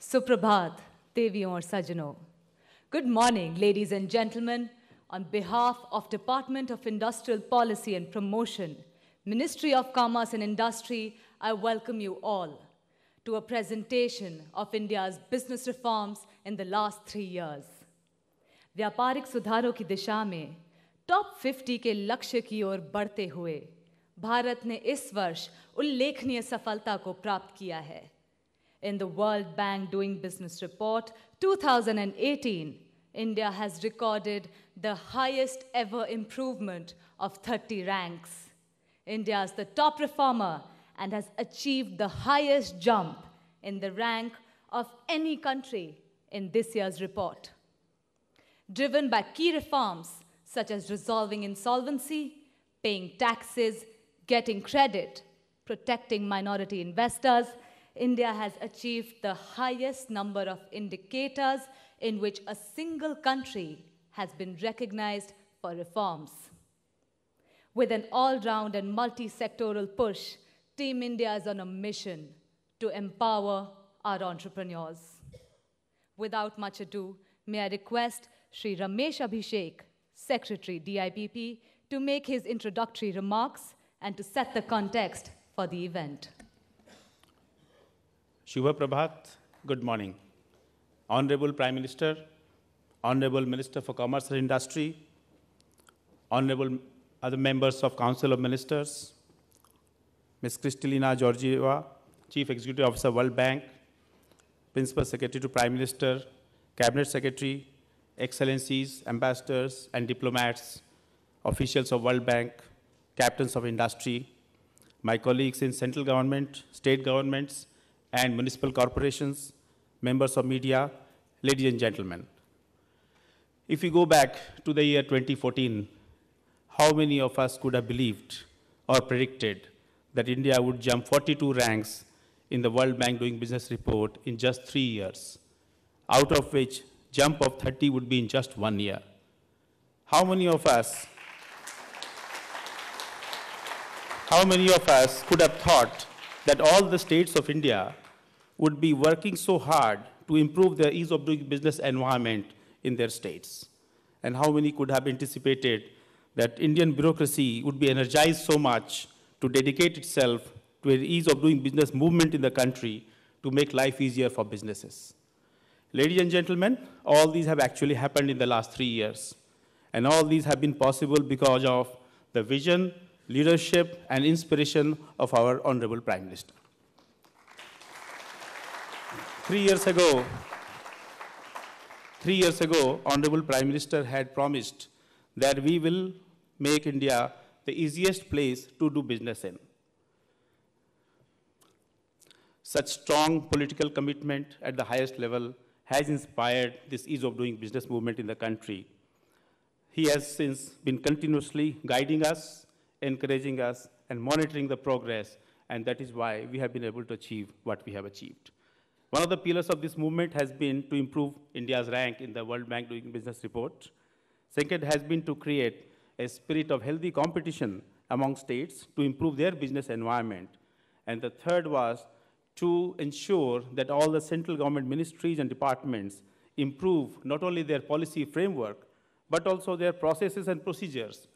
Suprabhat, Deviyon और सज्जनों. Good morning, ladies and gentlemen. On behalf of Department of Industrial Policy and Promotion, Ministry of Commerce and Industry, I welcome you all to a presentation of India's business reforms in the last 3 years. व्यापारिक सुधारों की दिशा में top 50 के लक्ष्य की ओर बढ़ते हुए भारत ने इस वर्ष उल्लेखनीय सफलता को प्राप्त किया है. In the World Bank Doing Business Report 2018, India has recorded the highest ever improvement of 30 ranks. India is the top reformer and has achieved the highest jump in the rank of any country in this year's report. Driven by key reforms such as resolving insolvency, paying taxes, getting credit, protecting minority investors, India has achieved the highest number of indicators in which a single country has been recognized for reforms. With an all-round and multi-sectoral push, Team India is on a mission to empower our entrepreneurs. Without much ado, may I request Shri Ramesh Abhishek, Secretary DIPP, to make his introductory remarks and to set the context for the event. Shubha Prabhat, good morning. Honorable Prime Minister, Honorable Minister for Commerce and Industry, Honorable other members of Council of Ministers, Ms. Kristalina Georgieva, Chief Executive Officer, World Bank, Principal Secretary to Prime Minister, Cabinet Secretary, Excellencies, Ambassadors and diplomats, officials of World Bank, captains of industry, my colleagues in central government, state governments, and municipal corporations, members of media, ladies and gentlemen. If we go back to the year 2014, how many of us could have believed or predicted that India would jump 42 ranks in the World Bank Doing Business report in just 3 years, out of which jump of 30 would be in just 1 year? How many of us could have thought that all the states of India would be working so hard to improve their ease of doing business environment in their states? And how many could have anticipated that Indian bureaucracy would be energized so much to dedicate itself to an ease of doing business movement in the country to make life easier for businesses? Ladies and gentlemen, all these have actually happened in the last 3 years. And all these have been possible because of the vision, leadership, and inspiration of our Honorable Prime Minister. 3 years ago, Honorable Prime Minister had promised that we will make India the easiest place to do business in. Such strong political commitment at the highest level has inspired this ease of doing business movement in the country. He has since been continuously guiding us, encouraging us, and monitoring the progress, and that is why we have been able to achieve what we have achieved. One of the pillars of this movement has been to improve India's rank in the World Bank Doing Business report. Second has been to create a spirit of healthy competition among states to improve their business environment. And the third was to ensure that all the central government ministries and departments improve not only their policy framework, but also their processes and procedures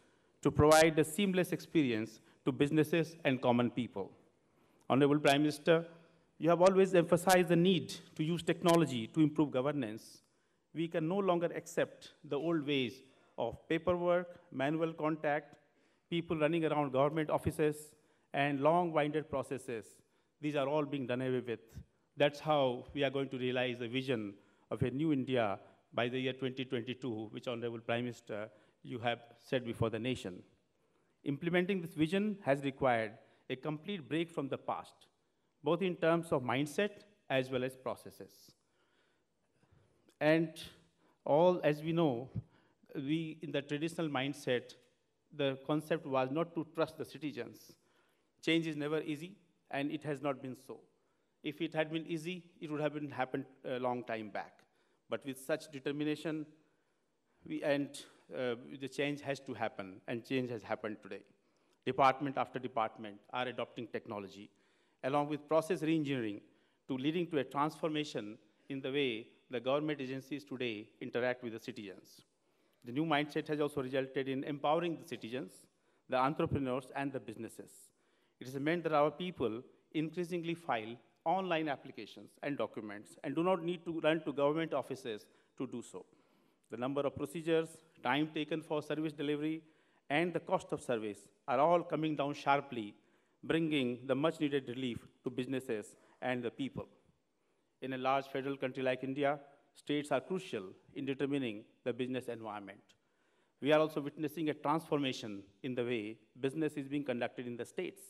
to provide a seamless experience to businesses and common people. Honorable Prime Minister, you have always emphasized the need to use technology to improve governance. We can no longer accept the old ways of paperwork, manual contact, people running around government offices, and long-winded processes. These are all being done away with. That's how we are going to realize the vision of a new India by the year 2022, which Honorable Prime Minister, you have said before the nation. Implementing this vision has required a complete break from the past, both in terms of mindset as well as processes. And all, as we know, in the traditional mindset, the concept was not to trust the citizens. Change is never easy, and it has not been so. If it had been easy, it would have happened a long time back. But with such determination, the change has to happen, and change has happened today. Department after department are adopting technology, along with process reengineering, to leading to a transformation in the way the government agencies today interact with the citizens. The new mindset has also resulted in empowering the citizens, the entrepreneurs, and the businesses. It has meant that our people increasingly file online applications and documents and do not need to run to government offices to do so. The number of procedures, time taken for service delivery, and the cost of service are all coming down sharply, bringing the much-needed relief to businesses and the people. In a large federal country like India, states are crucial in determining the business environment. We are also witnessing a transformation in the way business is being conducted in the states.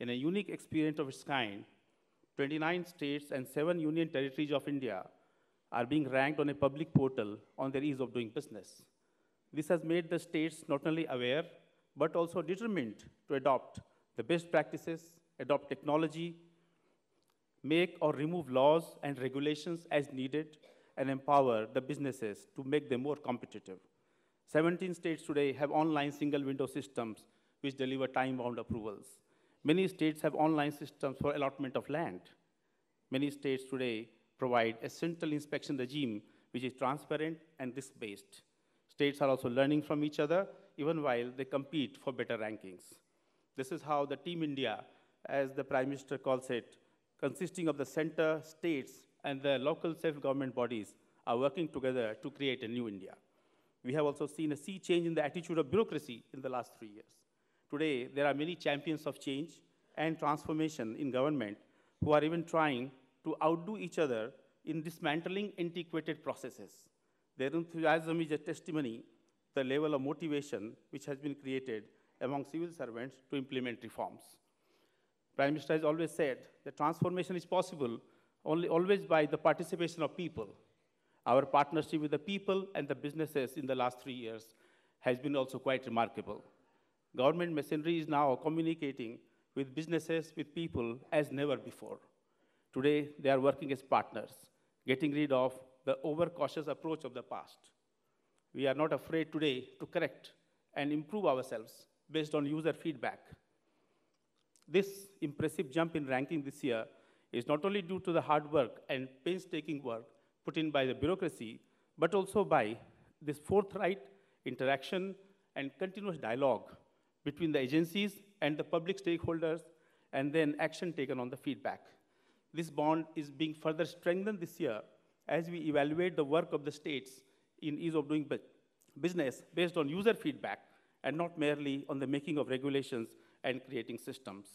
In a unique experience of its kind, 29 states and 7 union territories of India are being ranked on a public portal on their ease of doing business. This has made the states not only aware, but also determined to adopt the best practices, adopt technology, make or remove laws and regulations as needed, and empower the businesses to make them more competitive. 17 states today have online single window systems which deliver time-bound approvals. Many states have online systems for allotment of land. Many states today provide a central inspection regime which is transparent and risk-based. States are also learning from each other even while they compete for better rankings. This is how the Team India, as the Prime Minister calls it, consisting of the center, states, and the local self-government bodies are working together to create a new India. We have also seen a sea change in the attitude of bureaucracy in the last 3 years. Today, there are many champions of change and transformation in government who are even trying to outdo each other in dismantling antiquated processes. Their enthusiasm is a testimony to the level of motivation which has been created among civil servants to implement reforms. Prime Minister has always said that transformation is possible always by the participation of people. Our partnership with the people and the businesses in the last 3 years has been also quite remarkable. Government machinery is now communicating with businesses, with people as never before. Today, they are working as partners, getting rid of the overcautious approach of the past. We are not afraid today to correct and improve ourselves based on user feedback. This impressive jump in ranking this year is not only due to the hard work and painstaking work put in by the bureaucracy, but also by this forthright interaction and continuous dialogue between the agencies and the public stakeholders, and then action taken on the feedback. This bond is being further strengthened this year as we evaluate the work of the states in ease of doing business based on user feedback and not merely on the making of regulations and creating systems.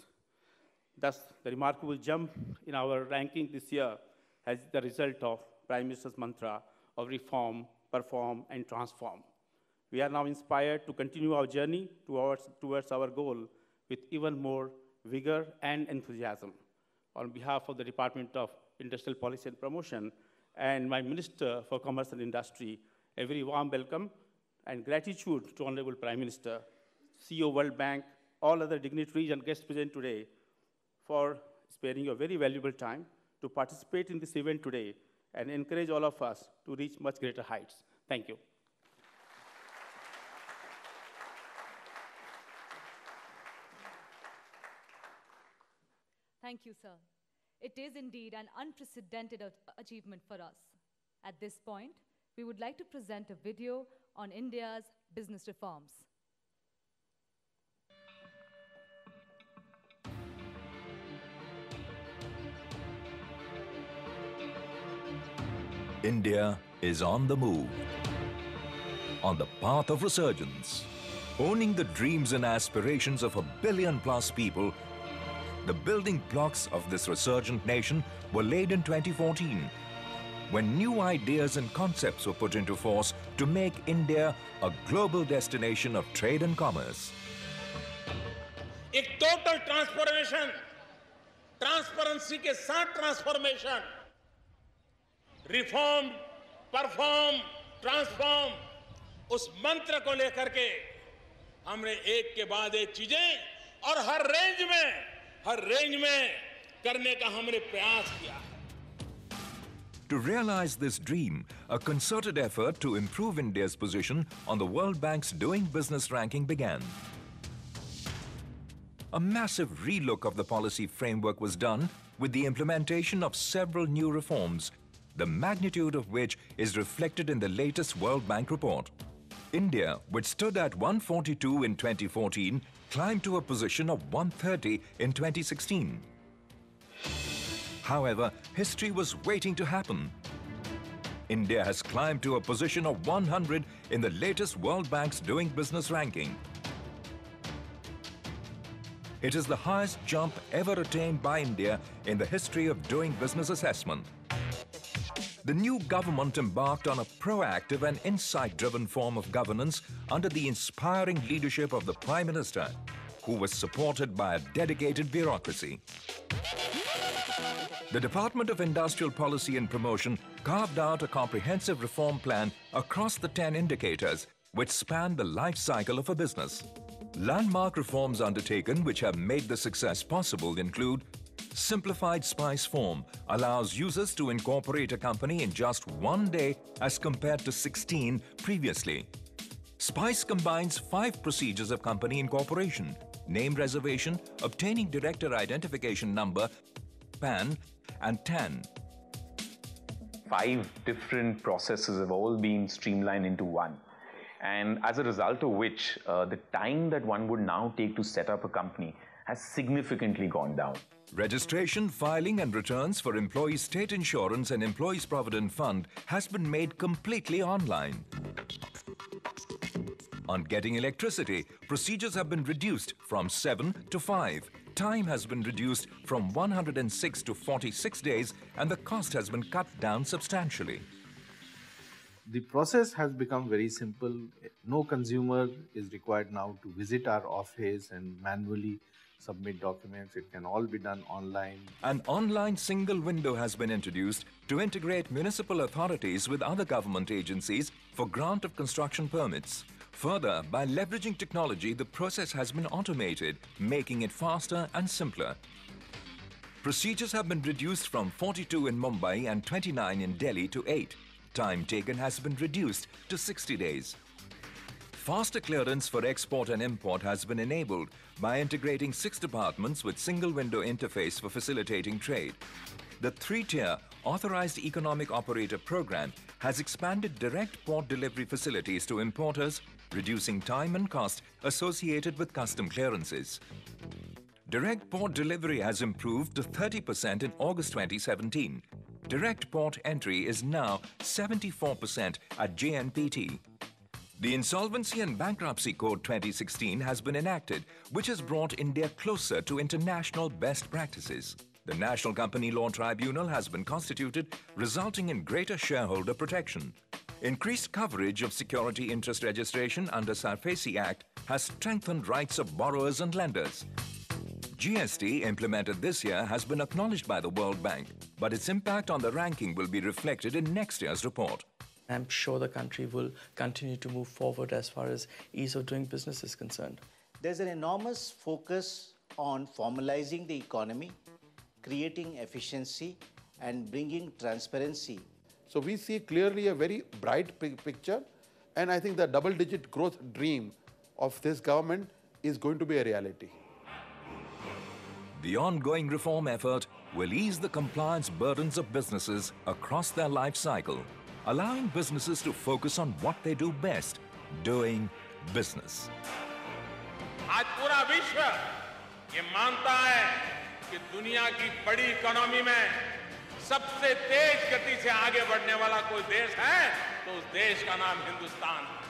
Thus, the remarkable jump in our ranking this year has the result of Prime Minister's mantra of reform, perform, and transform. We are now inspired to continue our journey towards our goal with even more vigor and enthusiasm. On behalf of the Department of Industrial Policy and Promotion and my Minister for Commerce and Industry, a very warm welcome and gratitude to Honorable Prime Minister, CEO World Bank, all other dignitaries and guests present today for sparing your very valuable time to participate in this event today and encourage all of us to reach much greater heights. Thank you. Thank you, sir. It is indeed an unprecedented achievement for us. At this point, we would like to present a video on India's business reforms. India is on the move, on the path of resurgence, owning the dreams and aspirations of 1 billion+ people. The building blocks of this resurgent nation were laid in 2014, when new ideas and concepts were put into force to make India a global destination of trade and commerce. एक total transformation, transparency के साथ transformation, reform, perform, transform, उस मंत्र को लेकर के हमने एक के बाद एक चीजें और हर रेंज में करने का हमने प्रयास किया है. To realize this dream, a concerted effort to improve India's position on the World Bank's Doing Business ranking began. A massive relook of the policy framework was done with the implementation of several new reforms the magnitude of which is reflected in the latest World Bank report. India, which stood at 142 in 2014, climbed to a position of 130 in 2016. However, history was waiting to happen. India has climbed to a position of 100 in the latest World Bank's Doing Business ranking. It is the highest jump ever attained by India in the history of doing business assessment. The new government embarked on a proactive and insight-driven form of governance under the inspiring leadership of the Prime Minister, who was supported by a dedicated bureaucracy. The Department of Industrial Policy and Promotion carved out a comprehensive reform plan across the 10 indicators which span the life cycle of a business. Landmark reforms undertaken which have made the success possible include: simplified SPICE form allows users to incorporate a company in just 1 day as compared to 16 previously. SPICE combines 5 procedures of company incorporation: name reservation, obtaining director identification number, PAN, and TAN. 5 different processes have all been streamlined into one. And as a result of which, the time that one would now take to set up a company has significantly gone down. Registration, filing and returns for employees' state insurance and employees' provident fund has been made completely online. On getting electricity, procedures have been reduced from 7 to 5. Time has been reduced from 106 to 46 days and the cost has been cut down substantially. The process has become very simple. No consumer is required now to visit our office and manually submit documents. It can all be done online. An online single window has been introduced to integrate municipal authorities with other government agencies for grant of construction permits. Further, by leveraging technology, the process has been automated, making it faster and simpler. Procedures have been reduced from 42 in Mumbai and 29 in Delhi to 8. Time taken has been reduced to 60 days. Faster clearance for export and import has been enabled by integrating 6 departments with single window interface for facilitating trade. The 3-tier Authorized Economic Operator program has expanded direct port delivery facilities to importers, reducing time and cost associated with custom clearances. Direct port delivery has improved to 30% in August 2017. Direct port entry is now 74% at JNPT. The Insolvency and Bankruptcy Code 2016 has been enacted, which has brought India closer to international best practices. The National Company Law Tribunal has been constituted, resulting in greater shareholder protection. Increased coverage of security interest registration under SARFAESI Act has strengthened rights of borrowers and lenders. GST implemented this year has been acknowledged by the World Bank, but its impact on the ranking will be reflected in next year's report. I'm sure the country will continue to move forward as far as ease of doing business is concerned. There's an enormous focus on formalizing the economy, creating efficiency, and bringing transparency. So we see clearly a very bright picture, and I think the double-digit growth dream of this government is going to be a reality. The ongoing reform effort will ease the compliance burdens of businesses across their life cycle, allowing businesses to focus on what they do best, doing business. आज पूरा विश्व ये मानता है कि दुनिया की बड़ी इकोनॉमी में सबसे तेज गति से आगे बढ़ने वाला कोई देश है तो उस देश का नाम हिंदुस्तान है।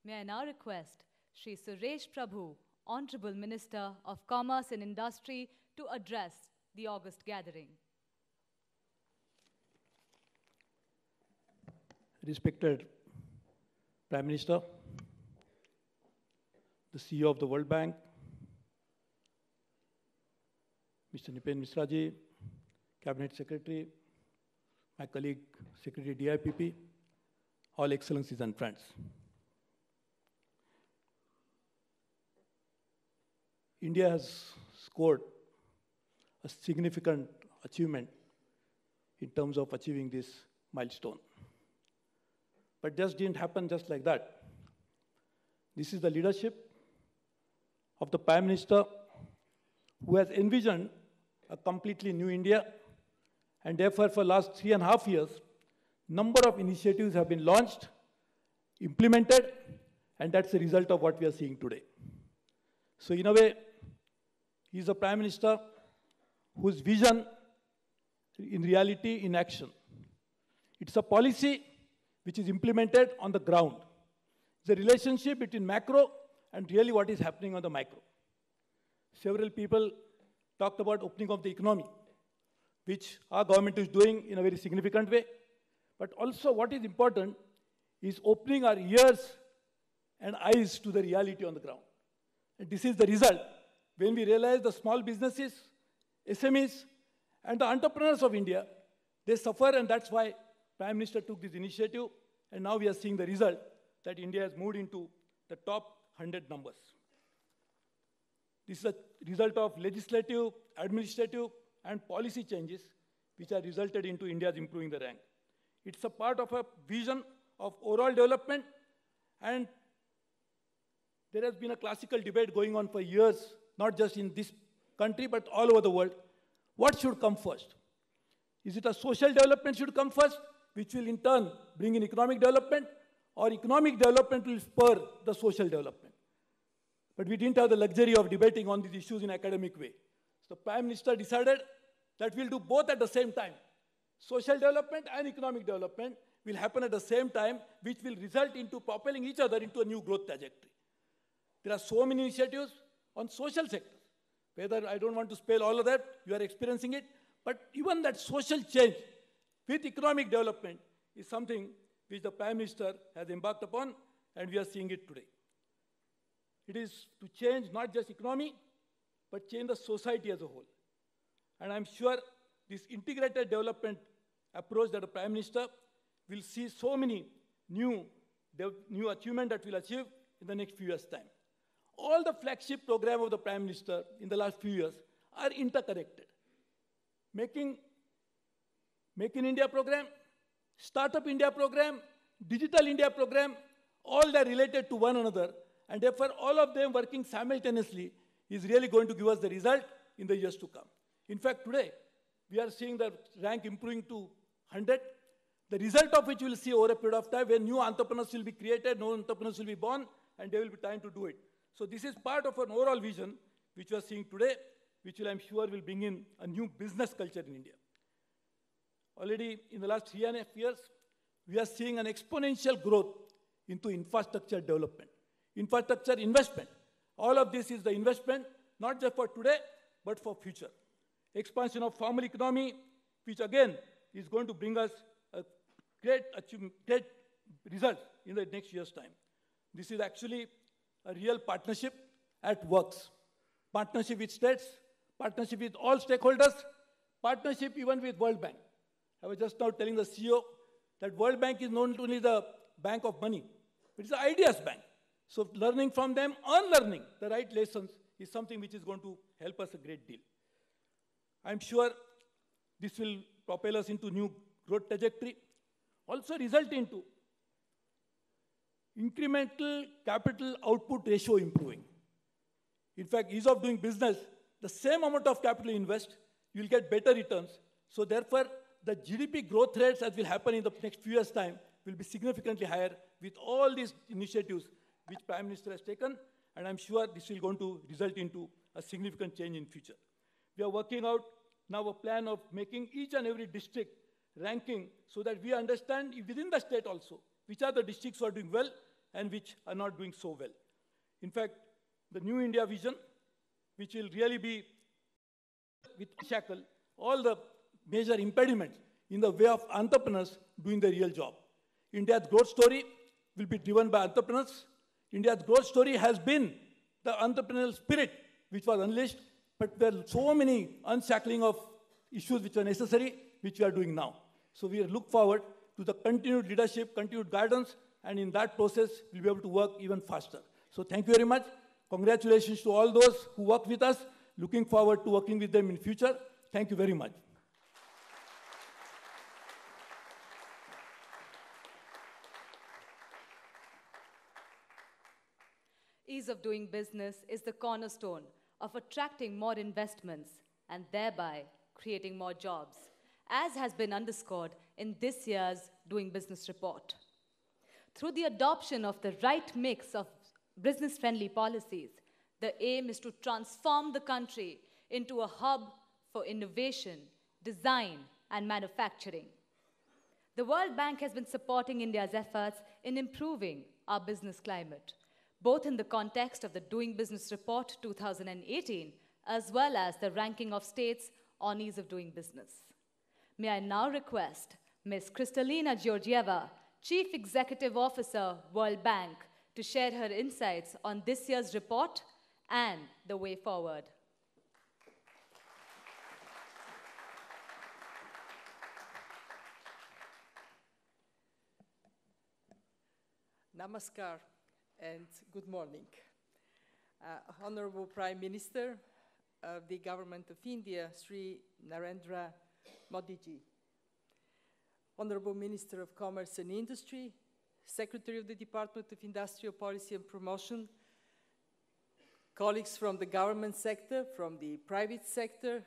May I now request Shri Suresh Prabhu, Honorable Minister of Commerce and Industry, to address the August gathering. Respected Prime Minister, the CEO of the World Bank, Mr. Nipen Misraji, Cabinet Secretary, my colleague Secretary DIPP, all excellencies and friends. India has scored a significant achievement in terms of achieving this milestone. but just didn't happen just like that. This is the leadership of the Prime Minister who has envisioned a completely new India, and therefore for the last 3.5 years, number of initiatives have been launched, implemented, and that's the result of what we are seeing today. So in a way, he is a Prime Minister whose vision in reality in action. It's a policy which is implemented on the ground. It's a relationship between macro and really what is happening on the micro. Several people talked about opening of the economy, which our government is doing in a very significant way. But also what is important is opening our ears and eyes to the reality on the ground. And this is the result. When we realize the small businesses, SMEs, and the entrepreneurs of India, they suffer, and that's why Prime Minister took this initiative, and now we are seeing the result that India has moved into the top 100 numbers. This is a result of legislative, administrative, and policy changes which are resulted into India's improving the rank. It's a part of a vision of overall development, and there has been a classical debate going on for years, not just in this country, but all over the world. What should come first? Is it a social development should come first, which will in turn bring in economic development, or economic development will spur the social development? But we didn't have the luxury of debating on these issues in academic way. So the Prime Minister decided that we'll do both at the same time. Social development and economic development will happen at the same time, which will result into propelling each other into a new growth trajectory. There are so many initiatives on social sector. Whether I don't want to spell all of that, you are experiencing it, but even that social change with economic development is something which the Prime Minister has embarked upon, and we are seeing it today. It is to change not just economy, but change the society as a whole. And I'm sure this integrated development approach that the Prime Minister will see so many new achievements that we'll achieve in the next few years' time. All the flagship program of the Prime Minister in the last few years are interconnected. Make in India program, Startup India program, Digital India program, all are related to one another, and therefore all of them working simultaneously is really going to give us the result in the years to come. In fact, today, we are seeing the rank improving to 100, the result of which we will see over a period of time when new entrepreneurs will be created, new entrepreneurs will be born, and there will be time to do it. So this is part of an overall vision which we are seeing today, which I'm sure will bring in a new business culture in India. Already in the last 3.5 years, we are seeing an exponential growth into infrastructure development, infrastructure investment. All of this is the investment, not just for today, but for future. Expansion of formal economy, which again is going to bring us a great result in the next year's time. This is actually a real partnership at works. Partnership with states, partnership with all stakeholders, partnership even with World Bank. I was just now telling the CEO that World Bank is not only the bank of money, but it's the ideas bank. So learning from them, unlearning the right lessons is something which is going to help us a great deal. I'm sure this will propel us into new growth trajectory, also result into incremental capital output ratio improving. In fact, ease of doing business, the same amount of capital you invest, you'll get better returns. So therefore, the GDP growth rates that will happen in the next few years' time will be significantly higher with all these initiatives which Prime Minister has taken, and I'm sure this will going to result into a significant change in future. We are working out now a plan of making each and every district ranking so that we understand within the state also which are the districts who are doing well and which are not doing so well. In fact, the New India vision, which will really be with shackle all the major impediments in the way of entrepreneurs doing the real job. India's growth story will be driven by entrepreneurs. India's growth story has been the entrepreneurial spirit which was unleashed, but there are so many unshackling of issues which are necessary, which we are doing now. So we look forward to the continued leadership, continued guidance, and in that process, we'll be able to work even faster. So thank you very much. Congratulations to all those who work with us. Looking forward to working with them in future. Thank you very much. Ease of doing business is the cornerstone of attracting more investments and thereby creating more jobs, as has been underscored in this year's Doing Business report. Through the adoption of the right mix of business-friendly policies, the aim is to transform the country into a hub for innovation, design, and manufacturing. The World Bank has been supporting India's efforts in improving our business climate, both in the context of the Doing Business Report 2018, as well as the ranking of states on ease of doing business. May I now request Ms. Kristalina Georgieva, Chief Executive Officer, World Bank, to share her insights on this year's report and the way forward. Namaskar and good morning. Honorable Prime Minister of the Government of India, Sri Narendra Modi ji. Honorable Minister of Commerce and Industry, Secretary of the Department of Industrial Policy and Promotion, colleagues from the government sector, from the private sector,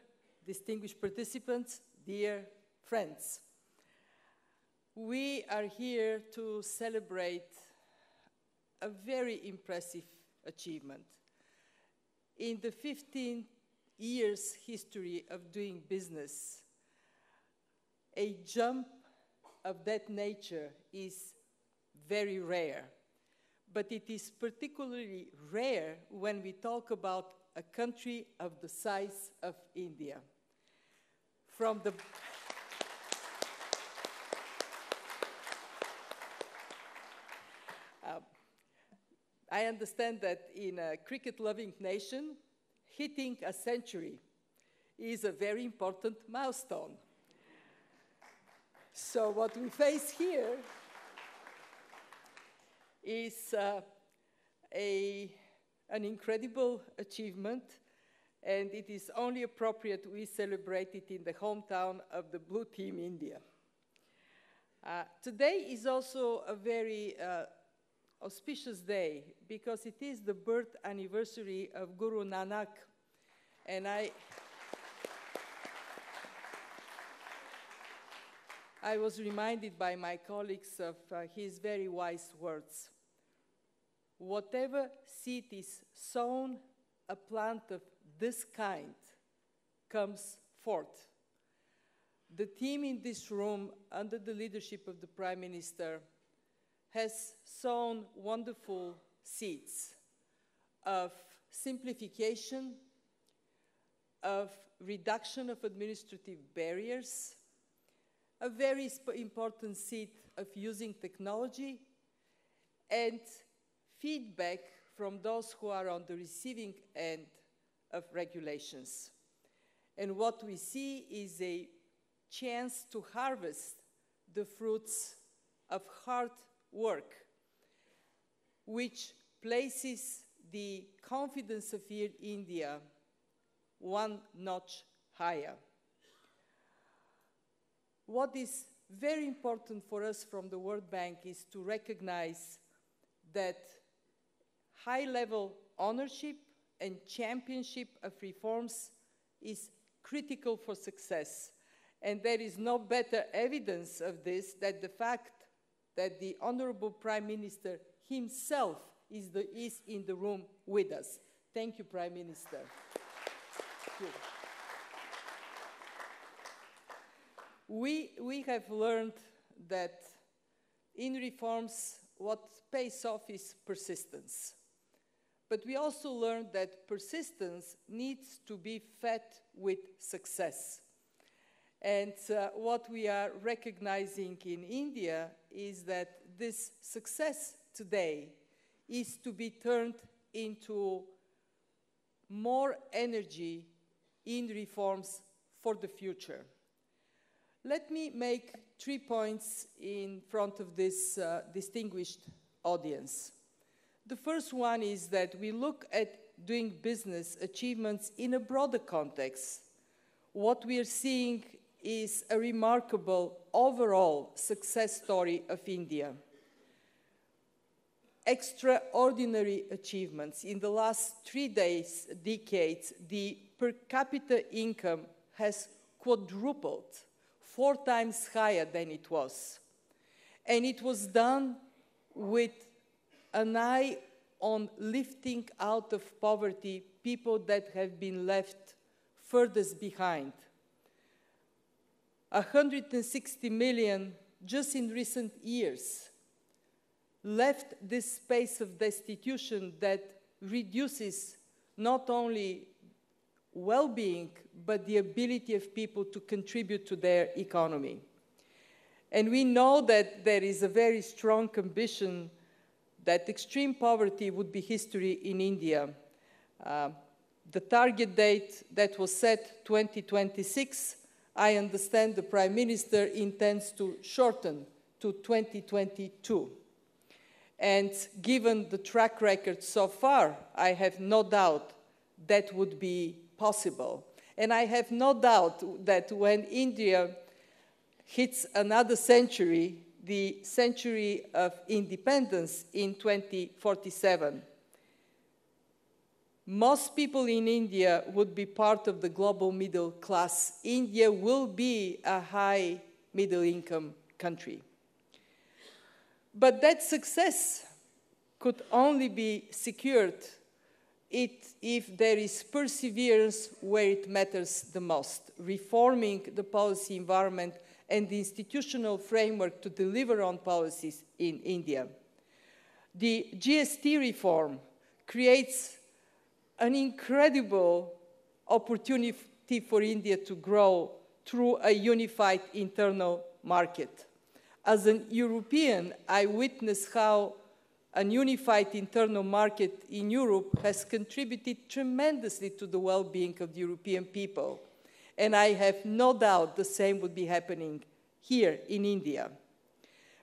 distinguished participants, dear friends. We are here to celebrate a very impressive achievement. In the 15 years history of doing business, a jump of that nature is very rare. But it is particularly rare when we talk about a country of the size of India. From the I understand that in a cricket-loving nation, hitting a century is a very important milestone. So what we face here is an incredible achievement, and it is only appropriate we celebrate it in the hometown of the Blue Team India. Today is also a very auspicious day because it is the birth anniversary of Guru Nanak, and I was reminded by my colleagues of his very wise words. Whatever seed is sown, a plant of this kind comes forth. The team in this room, under the leadership of the Prime Minister, has sown wonderful seeds of simplification, of reduction of administrative barriers, a very important seed of using technology, and feedback from those who are on the receiving end of regulations. And what we see is a chance to harvest the fruits of hard work, which places the confidence of India one notch higher. What is very important for us from the World Bank is to recognize that high-level ownership and championship of reforms is critical for success. And there is no better evidence of this than the fact that the Honorable Prime Minister himself is in the room with us. Thank you, Prime Minister. Thank you. We have learned that in reforms, what pays off is persistence. But we also learned that persistence needs to be fed with success. And what we are recognizing in India is that this success today is to be turned into more energy in reforms for the future. Let me make 3 points in front of this distinguished audience. The first one is that we look at doing business achievements in a broader context. What we are seeing is a remarkable overall success story of India. extraordinary achievements. In the last 3 decades, the per capita income has quadrupled, 4 times higher than it was. And it was done with an eye on lifting out of poverty people that have been left furthest behind. 160 million just in recent years left this space of destitution that reduces not only well-being, but the ability of people to contribute to their economy. And we know that there is a very strong ambition that extreme poverty would be history in India. The target date that was set, 2026, I understand the Prime Minister intends to shorten to 2022. And given the track record so far, I have no doubt that would be possible. And I have no doubt that when India hits another century, the century of independence in 2047, most people in India would be part of the global middle class. India will be a high middle income country. But that success could only be secured if there is perseverance where it matters the most, reforming the policy environment and the institutional framework to deliver on policies in India. The GST reform creates an incredible opportunity for India to grow through a unified internal market. As an European, I witnessed how a unified internal market in Europe has contributed tremendously to the well-being of the European people. And I have no doubt the same would be happening here in India.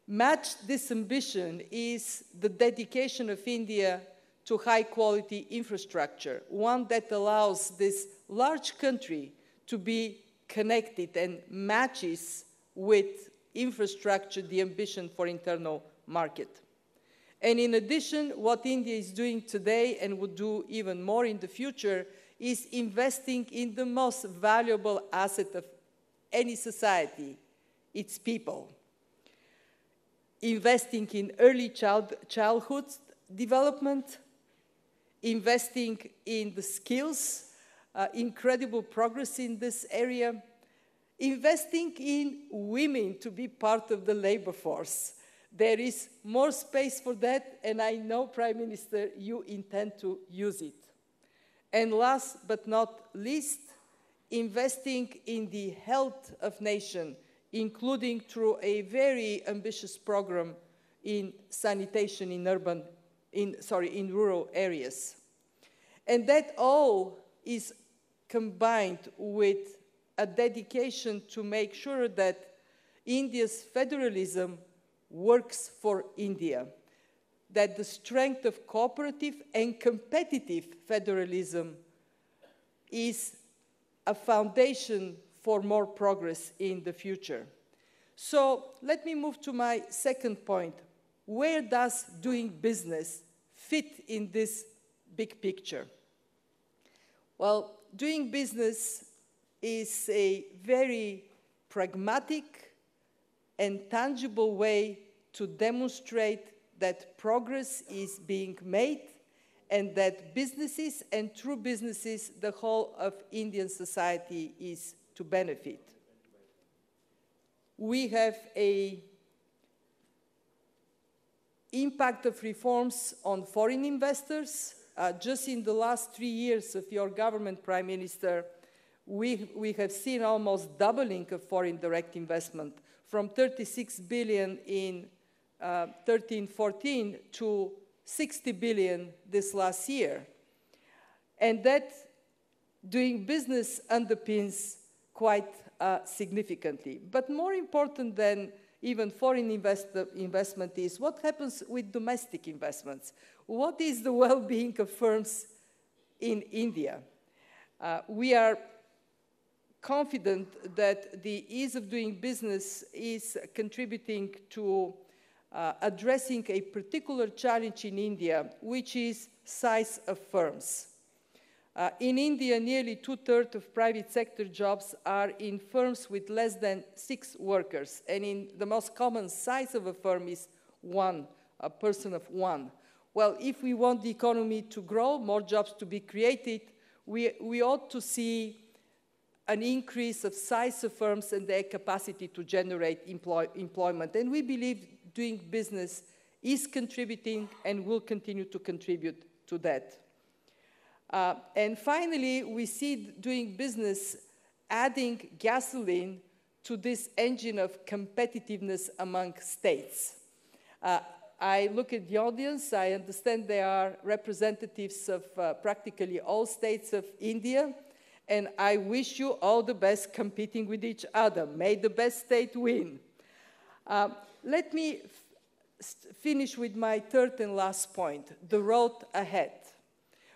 Match this ambition is the dedication of India to high-quality infrastructure, one that allows this large country to be connected and matches with infrastructure the ambition for internal market. And in addition, what India is doing today and would do even more in the future is investing in the most valuable asset of any society, its people. Investing in early childhood development, investing in the skills, incredible progress in this area, investing in women to be part of the labor force. There is more space for that, and I know, Prime Minister, you intend to use it. And last but not least, investing in the health of nation, including through a very ambitious program in sanitation in rural areas. And that all is combined with a dedication to make sure that India's federalism works for India, that the strength of cooperative and competitive federalism is a foundation for more progress in the future. So let me move to my second point. Where does doing business fit in this big picture? Well, doing business is a very pragmatic and tangible way to demonstrate that progress is being made and that businesses, and through businesses, the whole of Indian society is to benefit. We have an impact of reforms on foreign investors. Just in the last 3 years of your government, Prime Minister, we have seen almost doubling of foreign direct investment from 36 billion in 13-14 to 60 billion this last year. And that doing business underpins quite significantly. But more important than even foreign investment is what happens with domestic investments. What is the well-being of firms in India? We are confident that the ease of doing business is contributing to addressing a particular challenge in India, which is size of firms. In India, nearly 2/3 of private sector jobs are in firms with less than 6 workers, and in the most common size of a firm is a person of one. Well, if we want the economy to grow, more jobs to be created, we ought to see an increase of size of firms and their capacity to generate employment. And we believe doing business is contributing and will continue to contribute to that. And finally, we see doing business adding gasoline to this engine of competitiveness among states. I look at the audience. I understand there are representatives of practically all states of India, and I wish you all the best competing with each other. May the best state win. Let me finish with my third and last point, the road ahead.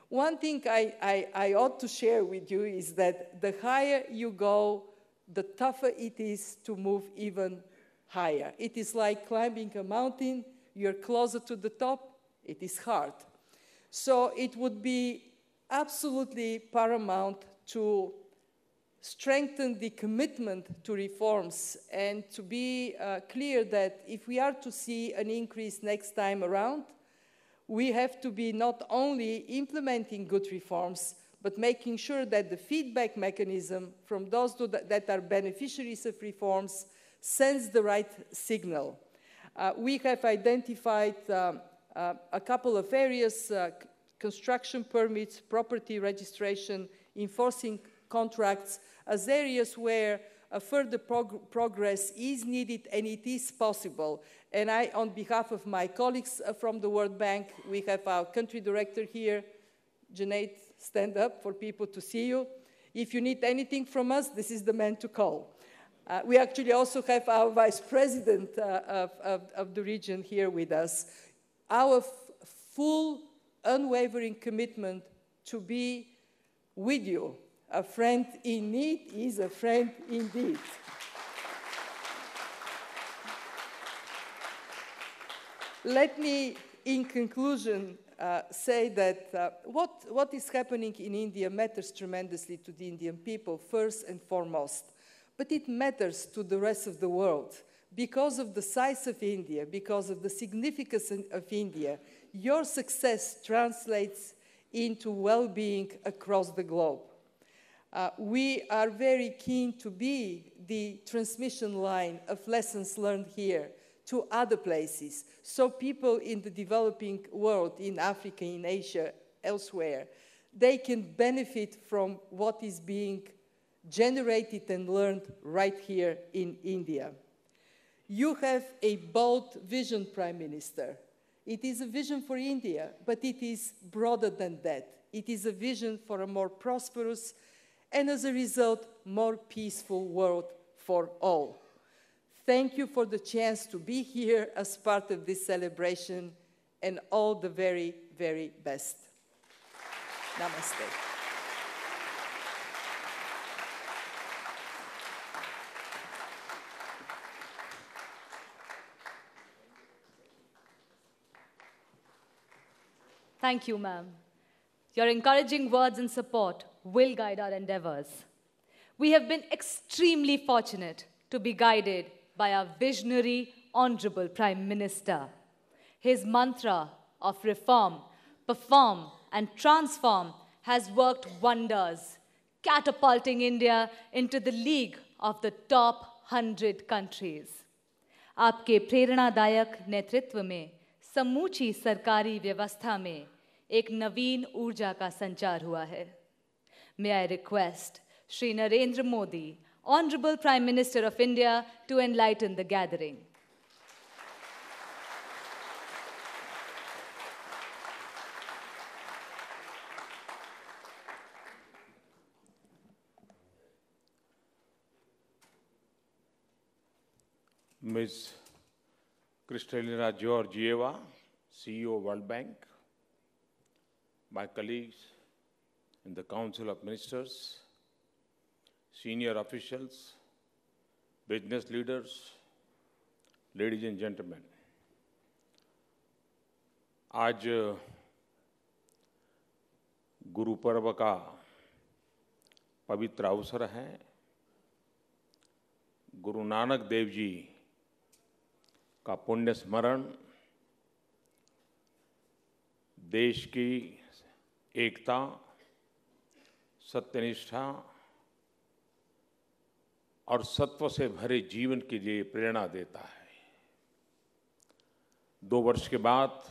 One thing I ought to share with you is that the higher you go, the tougher it is to move even higher. It is like climbing a mountain. You're closer to the top. It is hard. So it would be absolutely paramount to strengthen the commitment to reforms and to be clear that if we are to see an increase next time around, we have to be not only implementing good reforms, but making sure that the feedback mechanism from those that are beneficiaries of reforms sends the right signal. We have identified a couple of areas, construction permits, property registration, enforcing contracts, as areas where further progress is needed and it is possible. And I, on behalf of my colleagues from the World Bank, we have our country director here. Junaid, stand up for people to see you. If you need anything from us, this is the man to call. We actually also have our vice president of the region here with us. Our full, unwavering commitment to be with you. A friend in need is a friend indeed. Let me, in conclusion, say that what is happening in India matters tremendously to the Indian people, first and foremost. But it matters to the rest of the world. Because of the size of India, because of the significance of India, your success translates into well-being across the globe. We are very keen to be the transmission line of lessons learned here to other places, so people in the developing world, in Africa, in Asia, elsewhere, they can benefit from what is being generated and learned right here in India. You have a bold vision, Prime Minister. It is a vision for India, but it is broader than that. It is a vision for a more prosperous and, as a result, more peaceful world for all. Thank you for the chance to be here as part of this celebration, and all the very, very best. Namaste. Thank you, ma'am. Your encouraging words and support will guide our endeavors. We have been extremely fortunate to be guided by our visionary, Honorable Prime Minister. His mantra of reform, perform, and transform has worked wonders, catapulting India into the league of the top 100 countries. आपके प्रेरणादायक नेतृत्व में समूची सरकारी व्यवस्था में एक नवीन ऊर्जा का संचार हुआ है. May I request Shri Narendra Modi, Honorable Prime Minister of India, to enlighten the gathering. Ms. Kristalina Georgieva, CEO World Bank, my colleagues in the Council of Ministers, senior officials, business leaders, ladies and gentlemen. आज गुरु पर्व का पवित्र अवसर है। गुरु नानक देव जी का पुण्य स्मरण देश की एकता, सत्यनिष्ठा और सत्व से भरे जीवन के लिए प्रेरणा देता है। 2 वर्ष के बाद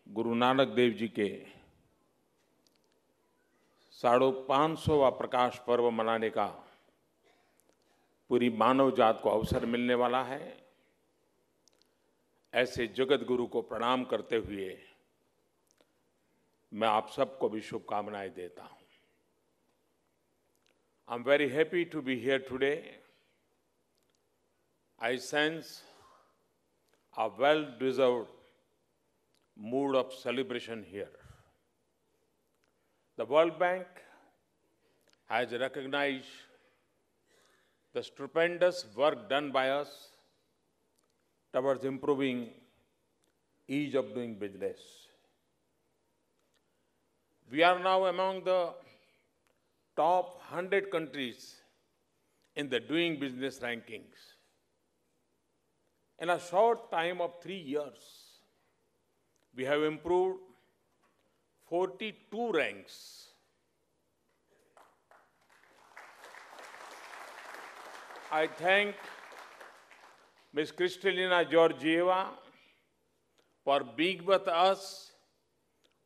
गुरु नानक देव जी के 550वां प्रकाश पर्व मनाने का पूरी मानव जात को अवसर मिलने वाला है। ऐसे जगत गुरु को प्रणाम करते हुए मैं आप सबको भी शुभकामनाएं देता हूं। I'm very happy to be here today. I sense a well-deserved mood of celebration here. The World Bank has recognized the stupendous work done by us towards improving ease of doing business. We are now among the top 100 countries in the doing business rankings. In a short time of 3 years, we have improved 42 ranks. I thank Ms. Kristalina Georgieva for being with us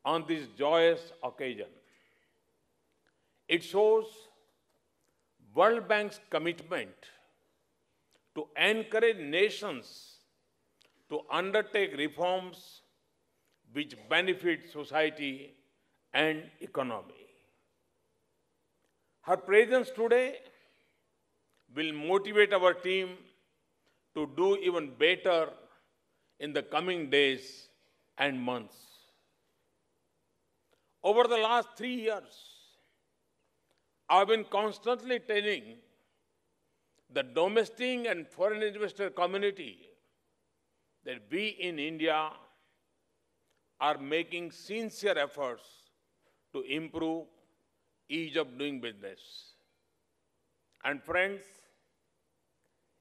on this joyous occasion. It shows World Bank's commitment to encourage nations to undertake reforms which benefit society and economy. Her presence today will motivate our team to do even better in the coming days and months. Over the last 3 years, I've been constantly telling the domestic and foreign investor community that we in India are making sincere efforts to improve ease of doing business. And friends,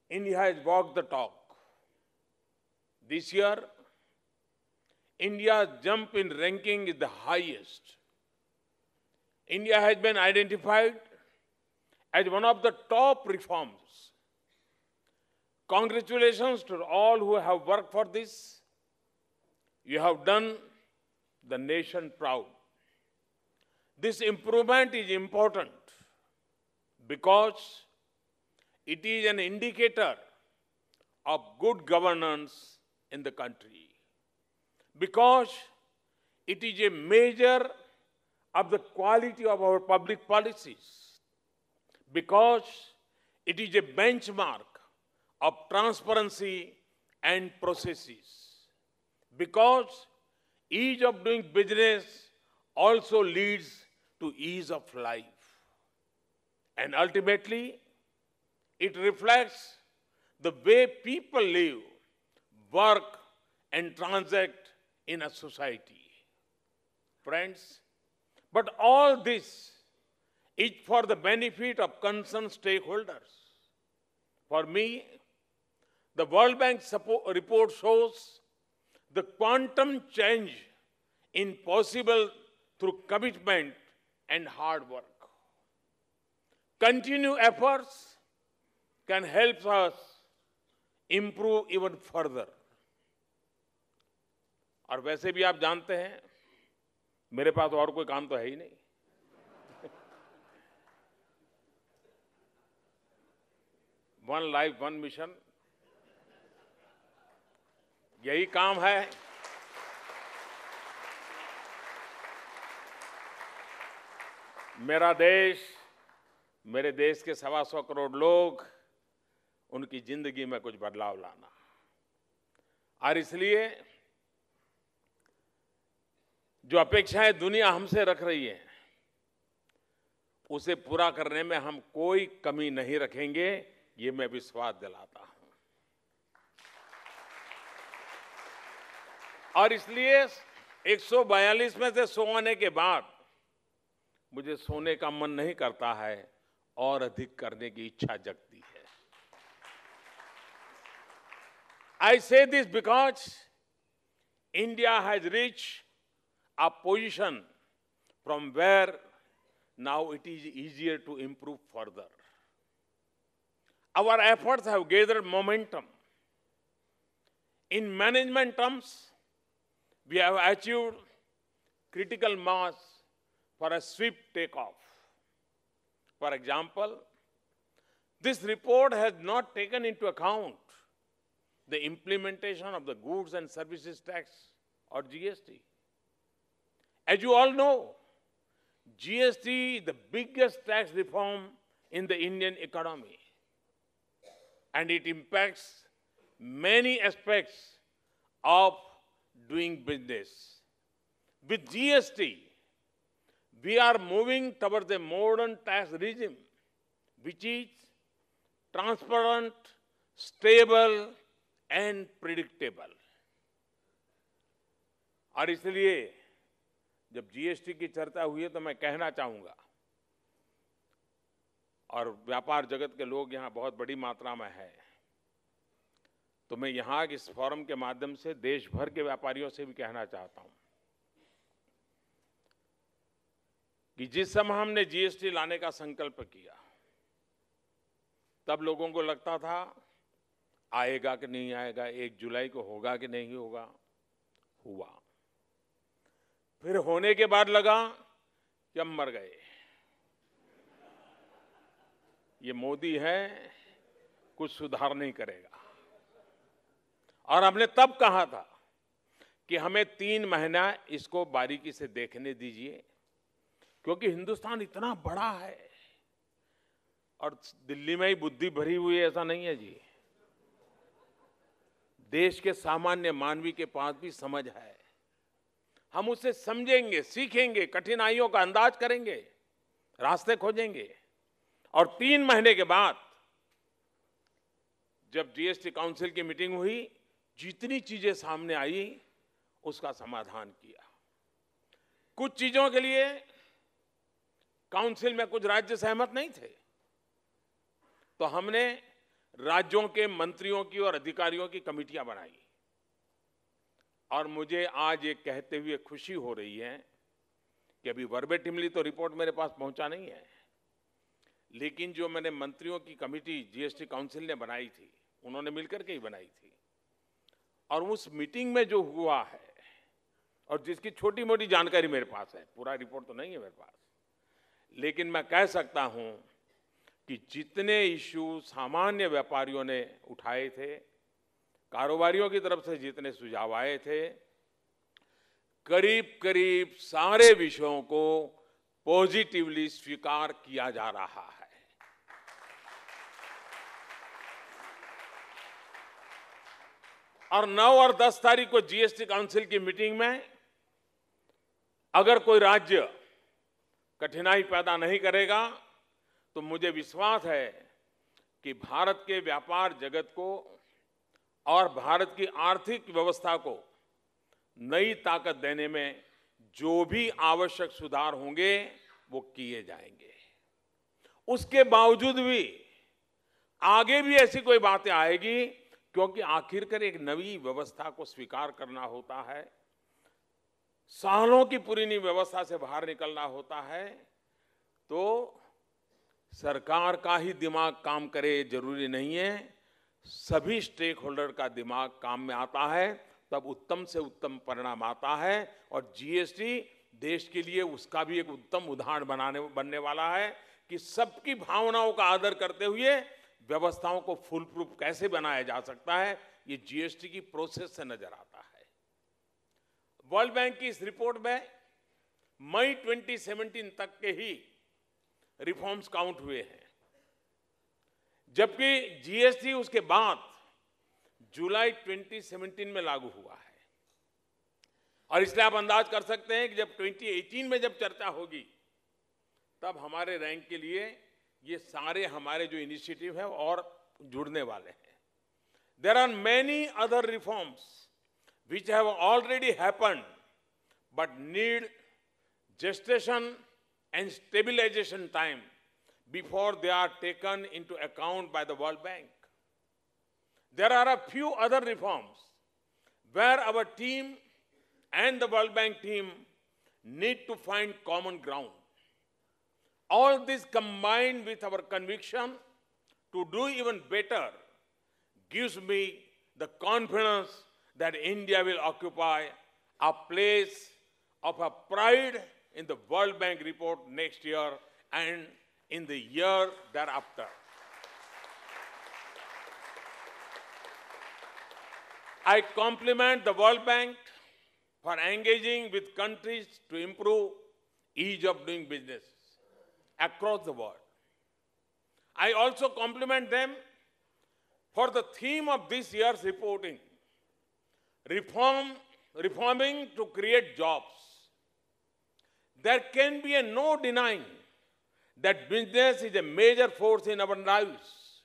India has walked the talk. This year, India's jump in ranking is the highest. India has been identified as one of the top reforms. Congratulations to all who have worked for this. You have done the nation proud. This improvement is important because it is an indicator of good governance in the country. Because it is a measure of the quality of our public policies. Because it is a benchmark of transparency and processes. Because ease of doing business also leads to ease of life. And ultimately, it reflects the way people live, work, and transact in a society. Friends, but all this is for the benefit of concerned stakeholders. For me, the World Bank report shows the quantum change in possible through commitment and hard work. Continued efforts can help us improve even further. और वैसे भी आप जानते हैं, मेरे पास और कोई काम तो है ही नहीं। वन लाइफ वन मिशन, यही काम है। मेरा देश, मेरे देश के 125 करोड़ लोग, उनकी जिंदगी में कुछ बदलाव लाना। और इसलिए जो अपेक्षाएं दुनिया हमसे रख रही है, उसे पूरा करने में हम कोई कमी नहीं रखेंगे, ये मैं विश्वास दिलाता हूं। और इसलिए 142 में से 100 आने के बाद मुझे सोने का मन नहीं करता है और अधिक करने की इच्छा जगती है। I say this because India has reached a position from where now it is easier to improve further. Our efforts have gathered momentum. In management terms, we have achieved critical mass for a swift takeoff. For example, this report has not taken into account the implementation of the Goods and Services Tax or GST. As you all know, GST is the biggest tax reform in the Indian economy, and it impacts many aspects of doing business. With GST, we are moving towards a modern tax regime, which is transparent, stable, and predictable. और इसलिए जब GST की चर्चा हुई है तो मैं कहना चाहूंगा, और व्यापार जगत के लोग यहां बहुत बड़ी मात्रा में हैं, तो मैं यहां इस फोरम के माध्यम से देश भर के व्यापारियों से भी कहना चाहता हूं कि जिस समय हमने जीएसटी लाने का संकल्प किया, तब लोगों को लगता था आएगा कि नहीं आएगा, 1 जुलाई को होगा कि नहीं होगा। हुआ। फिर होने के बाद लगा कि हम मर गए, ये मोदी है, कुछ सुधार नहीं करेगा। और हमने तब कहा था कि हमें 3 महीना इसको बारीकी से देखने दीजिए, क्योंकि हिंदुस्तान इतना बड़ा है और दिल्ली में ही बुद्धि भरी हुई है ऐसा नहीं है जी। देश के सामान्य मानवी के पास भी समझ है, हम उससे समझेंगे, सीखेंगे, कठिनाइयों का अंदाज करेंगे, रास्ते खोजेंगे। और 3 महीने के बाद जब जीएसटी काउंसिल की मीटिंग हुई, जितनी चीजें सामने आई उसका समाधान किया। कुछ चीजों के लिए काउंसिल में कुछ राज्य सहमत नहीं थे, तो हमने राज्यों के मंत्रियों की और अधिकारियों की कमेटियां बनाई। और मुझे आज ये कहते हुए खुशी हो रही है कि अभी वर्बेटिमली तो रिपोर्ट मेरे पास पहुंचा नहीं है, लेकिन जो मैंने मंत्रियों की कमेटी जीएसटी काउंसिल ने बनाई थी, उन्होंने मिलकर के ही बनाई थी, और उस मीटिंग में जो हुआ है और जिसकी छोटी मोटी जानकारी मेरे पास है, पूरा रिपोर्ट तो नहीं है मेरे पास, लेकिन मैं कह सकता हूं कि जितने इश्यू सामान्य व्यापारियों ने उठाए थे, कारोबारियों की तरफ से जितने सुझाव आए थे, करीब करीब सारे विषयों को पॉजिटिवली स्वीकार किया जा रहा है। और 9 और 10 तारीख को जीएसटी काउंसिल की मीटिंग में अगर कोई राज्य कठिनाई पैदा नहीं करेगा तो मुझे विश्वास है कि भारत के व्यापार जगत को और भारत की आर्थिक व्यवस्था को नई ताकत देने में जो भी आवश्यक सुधार होंगे वो किए जाएंगे। उसके बावजूद भी आगे भी ऐसी कोई बातें आएगी, क्योंकि आखिरकार एक नई व्यवस्था को स्वीकार करना होता है, सालों की पुरानी व्यवस्था से बाहर निकलना होता है, तो सरकार का ही दिमाग काम करे जरूरी नहीं है, सभी स्टेक होल्डर का दिमाग काम में आता है, तब उत्तम से उत्तम परिणाम आता है। और जीएसटी देश के लिए उसका भी एक उत्तम उदाहरण बनने वाला है कि सबकी भावनाओं का आदर करते हुए व्यवस्थाओं को फुल प्रूफ कैसे बनाया जा सकता है, ये जीएसटी की प्रोसेस से नजर आता है। वर्ल्ड बैंक की इस रिपोर्ट में मई 2017 तक के ही रिफॉर्म्स काउंट हुए हैं, जबकि जीएसटी उसके बाद जुलाई 2017 में लागू हुआ है। और इसलिए आप अंदाज कर सकते हैं कि जब 2018 में जब चर्चा होगी, तब हमारे रैंक के लिए ये सारे हमारे जो इनिशिएटिव है और जुड़ने वाले हैं। There are many other reforms which have already happened but need gestation and stabilization time before they are taken into account by the World Bank. There are a few other reforms where our team and the World Bank team need to find common ground. All this combined with our conviction to do even better gives me the confidence that India will occupy a place of a pride in the World Bank report next year and in the year thereafter. I compliment the World Bank for engaging with countries to improve ease of doing business across the world. I also compliment them for the theme of this year's reporting, reforming to create jobs. There can be no denying that business is a major force in our lives.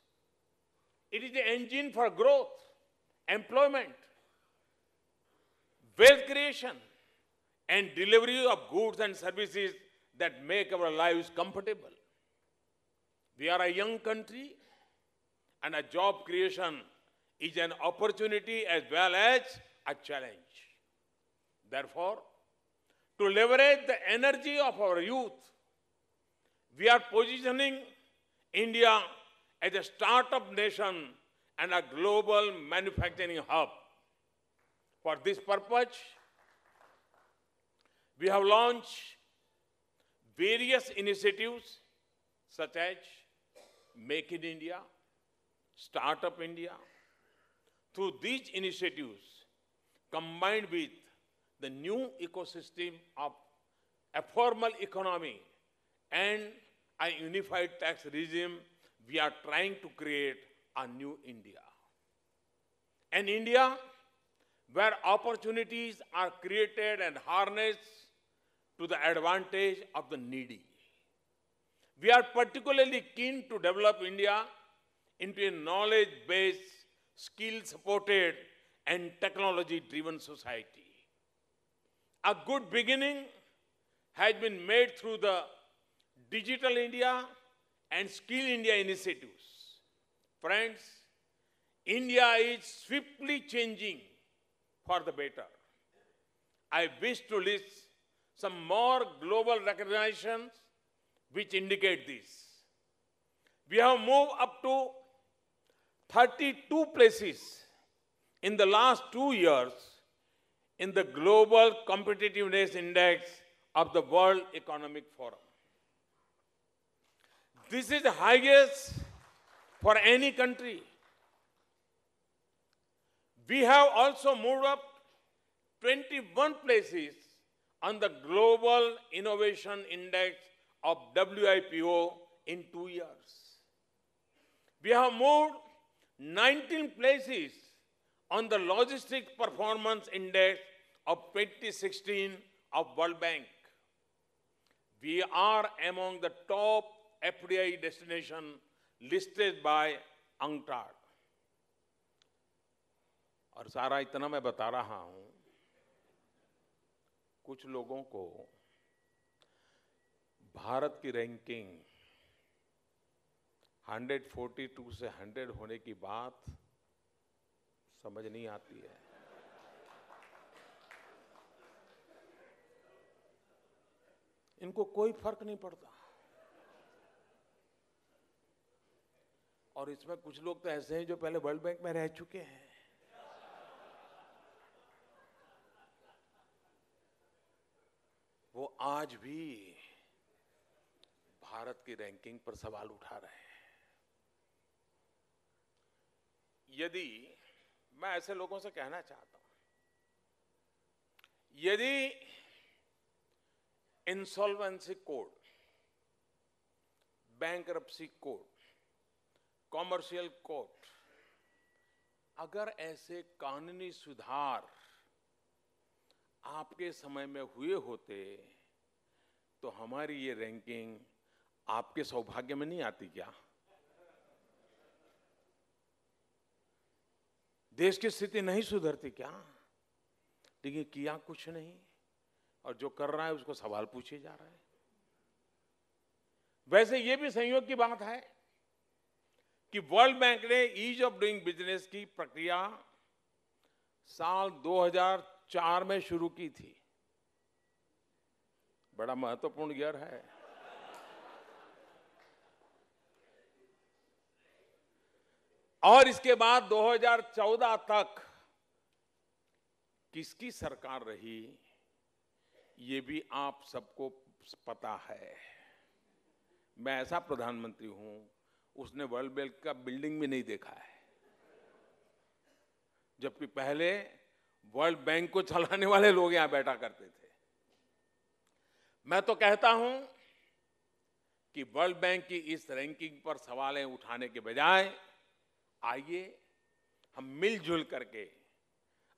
It is the engine for growth, employment, wealth creation, and delivery of goods and services that make our lives comfortable. We are a young country, and a job creation is an opportunity as well as a challenge. Therefore, to leverage the energy of our youth, we are positioning India as a startup nation and a global manufacturing hub. For this purpose, we have launched various initiatives such as Make in India, Startup India. Through these initiatives, combined with the new ecosystem of a formal economy and a unified tax regime, we are trying to create a new India. An India where opportunities are created and harnessed to the advantage of the needy. We are particularly keen to develop India into a knowledge-based, skill-supported, and technology-driven society. A good beginning has been made through the Digital India and Skill India initiatives. Friends, India is swiftly changing for the better. I wish to list some more global recognitions which indicate this. We have moved up to 32 places in the last 2 years in the Global Competitiveness Index of the World Economic Forum. This is the highest for any country. We have also moved up 21 places on the Global Innovation Index of WIPO in 2 years. We have moved 19 places on the Logistics Performance Index of 2016 of World Bank. We are among the top FDI destination listed by UNCTAD. और सारा इतना मैं बता रहा हूं, कुछ लोगों को भारत की रैंकिंग 142 से 100 होने की बात समझ नहीं आती है। इनको कोई फर्क नहीं पड़ता। और इसमें कुछ लोग तो ऐसे हैं जो पहले वर्ल्ड बैंक में रह चुके हैं। वो आज भी भारत की रैंकिंग पर सवाल उठा रहे हैं। यदि मैं ऐसे लोगों से कहना चाहता हूं, यदि insolvency code, bankruptcy code, commercial code, अगर ऐसे कानूनी सुधार आपके समय में हुए होते तो हमारी ये रैंकिंग आपके सौभाग्य में नहीं आती क्या? देश की स्थिति नहीं सुधरती क्या? लेकिन किया कुछ नहीं, और जो कर रहा है उसको सवाल पूछे जा रहे हैं। वैसे ये भी संयोग की बात है कि वर्ल्ड बैंक ने ईज ऑफ डूइंग बिजनेस की प्रक्रिया साल 2004 में शुरू की थी। बड़ा महत्वपूर्ण ईयर है। और इसके बाद 2014 तक किसकी सरकार रही, ये भी आप सबको पता है। मैं ऐसा प्रधानमंत्री हूं, उसने वर्ल्ड बैंक का बिल्डिंग भी नहीं देखा है, जबकि पहले वर्ल्ड बैंक को चलाने वाले लोग यहां बैठा करते थे। मैं तो कहता हूं कि वर्ल्ड बैंक की इस रैंकिंग पर सवालें उठाने के बजाय आइए हम मिलजुल करके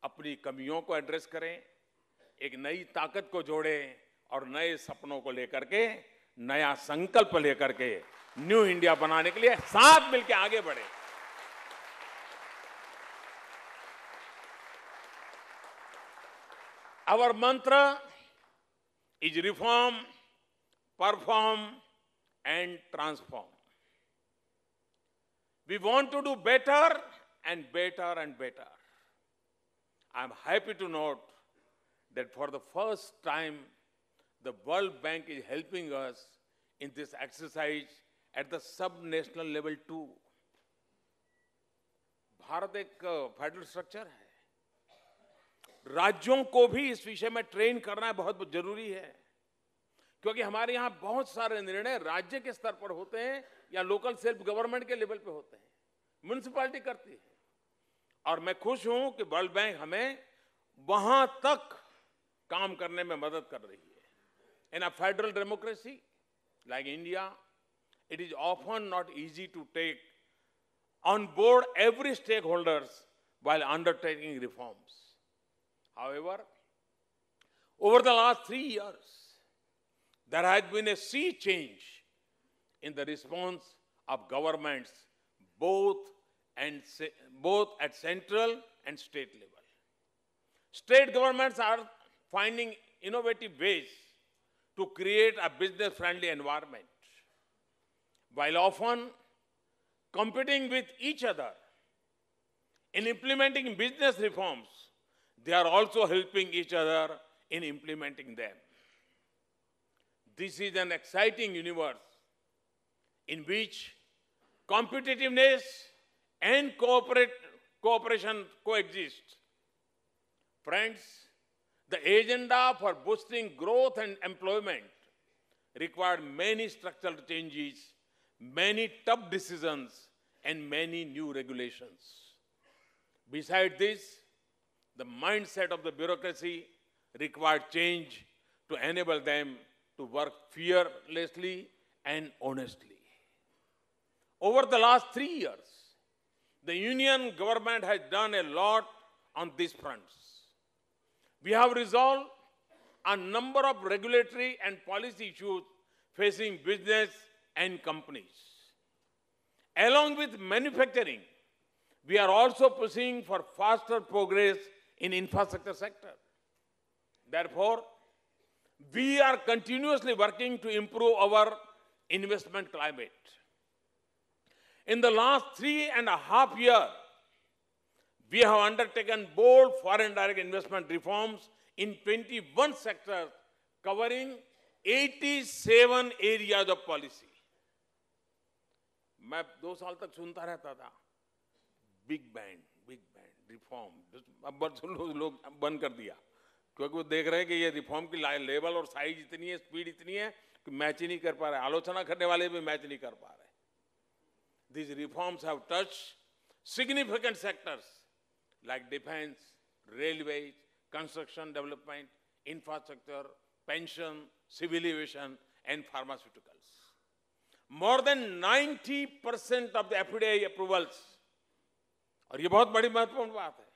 अपनी कमियों को एड्रेस करें, एक नई ताकत को जोड़ें और नए सपनों को लेकर के, नया संकल्प लेकर के न्यू इंडिया बनाने के लिए साथ मिलकर आगे बढ़े। Our mantra is reform, perform, and transform. We want to do better and better and better. I'm happy to note that for the first time, the World Bank is helping us in this exercise at the sub-national level too. Bharat एक federal structure है, राज्यों को भी इस विषय में train करना बहुत जरूरी है, क्योंकि हमारे यहाँ बहुत सारे निर्णय राज्य के स्तर पर होते हैं या लोकल सेल्फ गवर्नमेंट के लेवल पे होते हैं, म्युनिसिपैलिटी करती है। और मैं खुश हूं कि वर्ल्ड बैंक हमें वहां तक काम करने में मदद कर रही है। In a federal democracy like India, it is often not easy to take on board every stakeholders while undertaking reforms. However, over the last 3 years, there has been a sea change in the response of governments, both at central and state level. State governments are finding innovative ways to create a business-friendly environment, while often competing with each other in implementing business reforms. They are also helping each other in implementing them. This is an exciting universe in which competitiveness and cooperation coexist. Friends, the agenda for boosting growth and employment required many structural changes, many tough decisions, and many new regulations. Besides this, the mindset of the bureaucracy required change to enable them to work fearlessly and honestly. Over the last 3 years, the Union government has done a lot on these fronts. We have resolved a number of regulatory and policy issues facing business and companies. Along with manufacturing, we are also pushing for faster progress in infrastructure sector. Therefore, we are continuously working to improve our investment climate. In the last 3.5 years, we have undertaken bold foreign direct investment reforms in 21 sectors, covering 87 areas of policy. मैं 2 साल तक सुनता रहता था, big band reform, अब लोग बंद कर दिया, क्योंकि वो देख रहे हैं कि ये रिफॉर्म की लेवल और साइज इतनी है, स्पीड इतनी है कि मैच ही नहीं कर पा रहे, आलोचना करने वाले भी मैच नहीं कर पा रहे. These reforms have touched significant sectors like defense, railways, construction development, infrastructure, pension, civil aviation, and pharmaceuticals. More than 90% of the FDI approvals, और ये बहुत बड़ी महत्वपूर्ण बात है,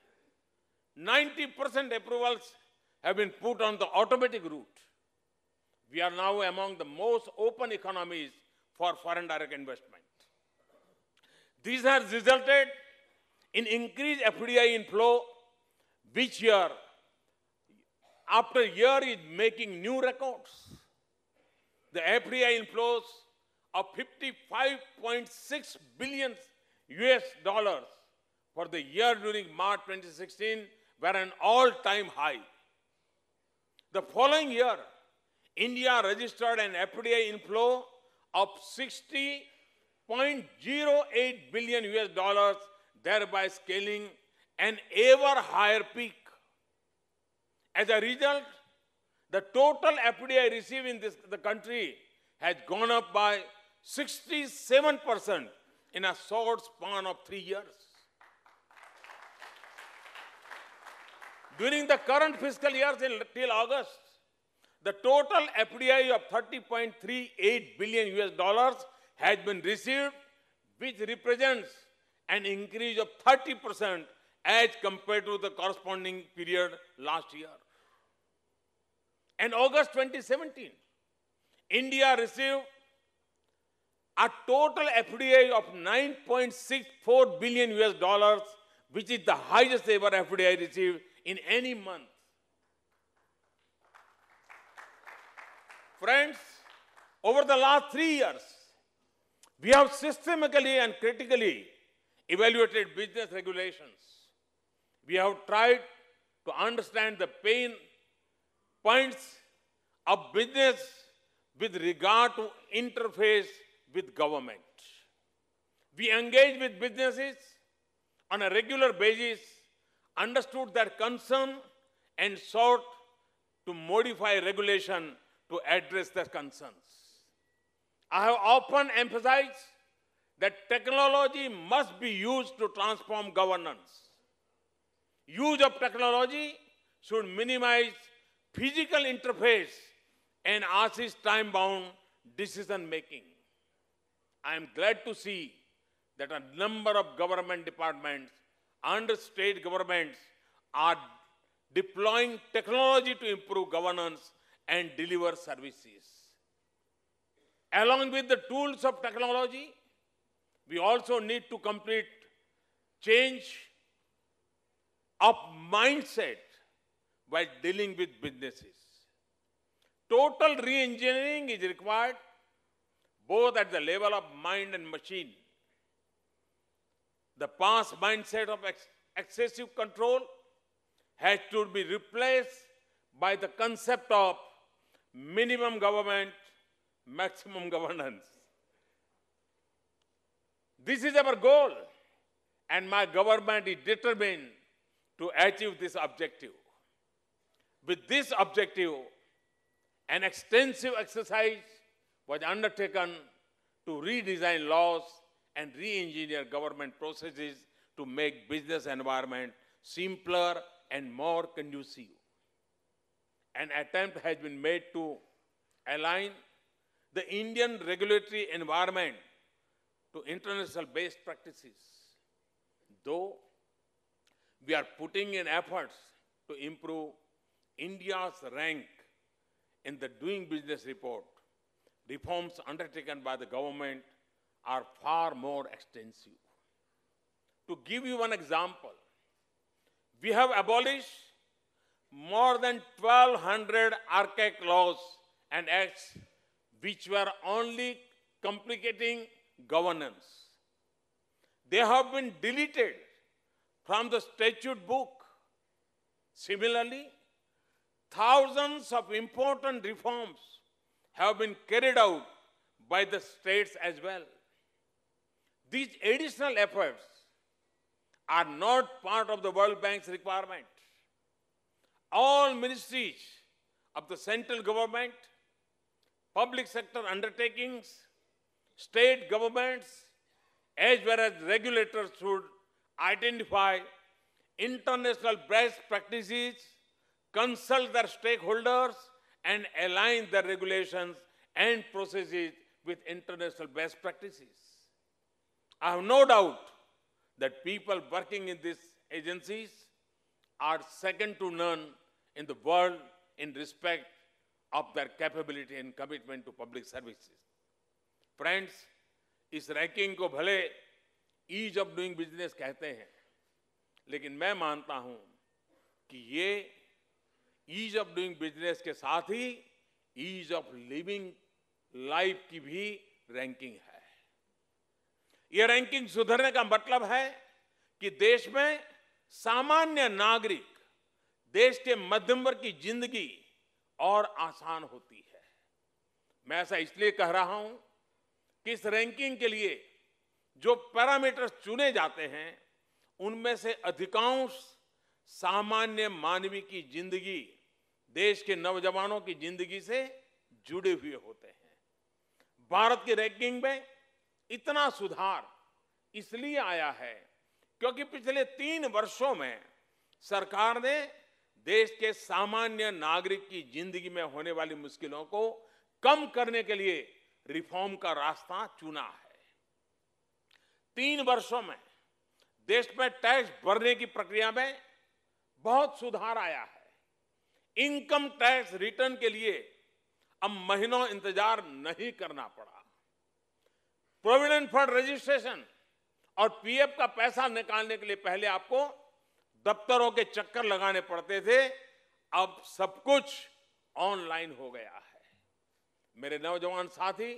90% approvals have been put on the automatic route. We are now among the most open economies for foreign direct investment. This has resulted in increased FDI inflow, which year after year is making new records. The FDI inflows of 55.6 billion US dollars for the year during March 2016 were an all-time high. The following year, India registered an FDI inflow of 60.08 billion US dollars, thereby scaling an ever higher peak. As a result, the total FDI received in the country has gone up by 67% in a short span of 3 years. During the current fiscal year till August, the total FDI of 30.38 billion US dollars has been received, which represents an increase of 30% as compared to the corresponding period last year. In August 2017, India received a total FDI of 9.64 billion US dollars, which is the highest ever FDI received in any month. Friends, over the last 3 years, we have systematically and critically evaluated business regulations. We have tried to understand the pain points of business with regard to interface with government. We engage with businesses on a regular basis, understood their concern, and sought to modify regulation to address their concerns. I have often emphasized that technology must be used to transform governance. Use of technology should minimize physical interface and assist time-bound decision-making. I am glad to see that a number of government departments and state governments are deploying technology to improve governance and deliver services. Along with the tools of technology, we also need to complete change of mindset while dealing with businesses. Total re-engineering is required both at the level of mind and machine. The past mindset of excessive control has to be replaced by the concept of minimum government, maximum governance. This is our goal, and my government is determined to achieve this objective. With this objective, an extensive exercise was undertaken to redesign laws and re-engineer government processes to make business environment simpler and more conducive. An attempt has been made to align the Indian regulatory environment to international best practices. Though we are putting in efforts to improve India's rank in the Doing Business report, reforms undertaken by the government are far more extensive. To give you one example, we have abolished more than 1,200 archaic laws and acts which were only complicating governance. They have been deleted from the statute book. Similarly, thousands of important reforms have been carried out by the states as well. These additional efforts are not part of the World Bank's requirement. All ministries of the central government, public sector undertakings, state governments, as well as regulators should identify international best practices, consult their stakeholders, and align their regulations and processes with international best practices. I have no doubt that people working in these agencies are second to none in the world in respect of their capability and commitment to public services. Friends, इस ranking को भले ease of doing business कहते हैं, लेकिन मैं मानता हूं कि ये ईज ऑफ डूइंग बिजनेस के साथ ही ईज ऑफ लिविंग लाइफ की भी रैंकिंग है। यह रैंकिंग सुधरने का मतलब है कि देश में सामान्य नागरिक, देश के मध्यम वर्ग की जिंदगी और आसान होती है। मैं ऐसा इसलिए कह रहा हूं कि इस रैंकिंग के लिए जो पैरामीटर्स चुने जाते हैं उनमें से अधिकांश सामान्य मानवी की जिंदगी, देश के नौजवानों की जिंदगी से जुड़े हुए होते हैं। भारत की रैंकिंग में इतना सुधार इसलिए आया है क्योंकि पिछले 3 वर्षों में सरकार ने देश के सामान्य नागरिक की जिंदगी में होने वाली मुश्किलों को कम करने के लिए रिफॉर्म का रास्ता चुना है। 3 वर्षों में देश में टैक्स भरने की प्रक्रिया में बहुत सुधार आया है। इनकम टैक्स रिटर्न के लिए अब महीनों इंतजार नहीं करना पड़ा। प्रोविडेंट फंड रजिस्ट्रेशन और पीएफ का पैसा निकालने के लिए पहले आपको दफ्तरों के चक्कर लगाने पड़ते थे, अब सब कुछ ऑनलाइन हो गया है। मेरे नौजवान साथी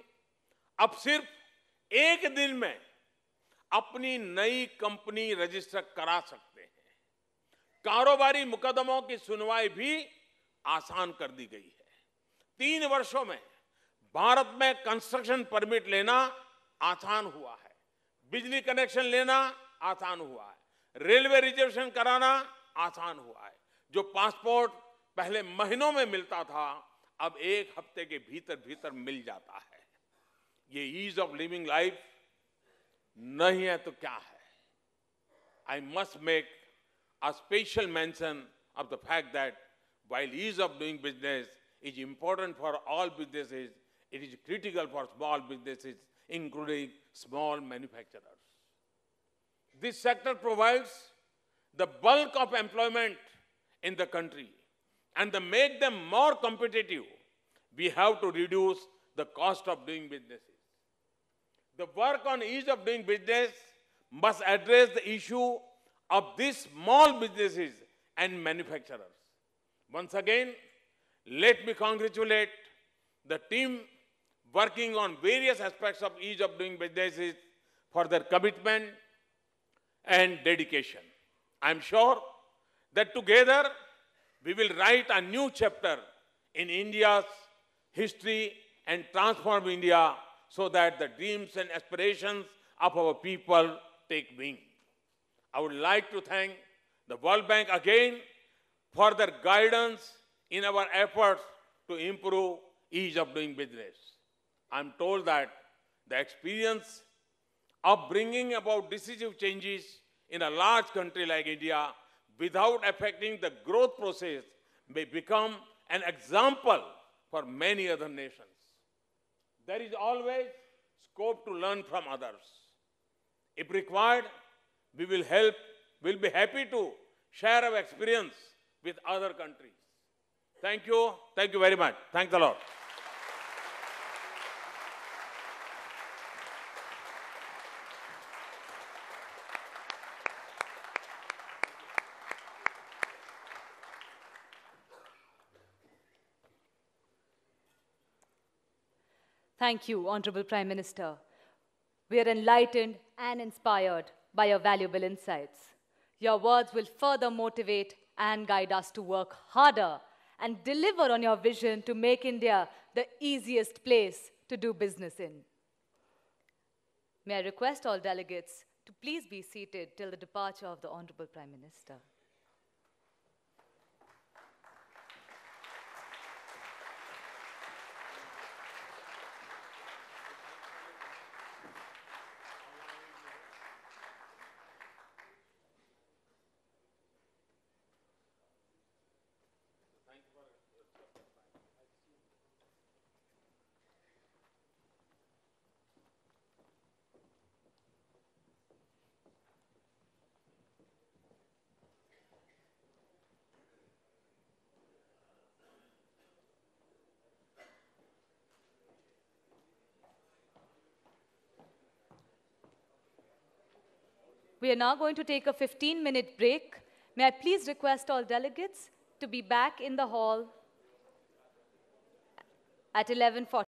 अब सिर्फ एक दिन में अपनी नई कंपनी रजिस्टर करा सकते हैं। कारोबारी मुकदमों की सुनवाई भी आसान कर दी गई है। 3 वर्षों में भारत में कंस्ट्रक्शन परमिट लेना आसान हुआ है, बिजली कनेक्शन लेना आसान हुआ है, रेलवे रिजर्वेशन कराना आसान हुआ है। जो पासपोर्ट पहले महीनों में मिलता था अब 1 हफ्ते के भीतर भीतर मिल जाता है। ये ईज ऑफ लिविंग लाइफ नहीं है तो क्या है? I must make a special mention of the fact that while ease of doing business is important for all businesses, it is critical for small businesses, including small manufacturers. This sector provides the bulk of employment in the country, and to make them more competitive, we have to reduce the cost of doing businesses. The work on ease of doing business must address the issue of these small businesses and manufacturers. Once again, let me congratulate the team working on various aspects of ease of doing businesses for their commitment and dedication. I am sure that together we will write a new chapter in India's history and transform India so that the dreams and aspirations of our people take wing. I would like to thank the World Bank again for their guidance in our efforts to improve ease of doing business. I'm told that the experience of bringing about decisive changes in a large country like India without affecting the growth process may become an example for many other nations. There is always scope to learn from others. If required, we will be happy to share our experience with other countries. Thank you very much. Thanks a lot. Thank you, Honorable Prime Minister. We are enlightened and inspired by your valuable insights. Your words will further motivate and guide us to work harder and deliver on your vision to make India the easiest place to do business in. May I request all delegates to please be seated till the departure of the Honorable Prime Minister. We are now going to take a 15-minute break. May I please request all delegates to be back in the hall at 11:40.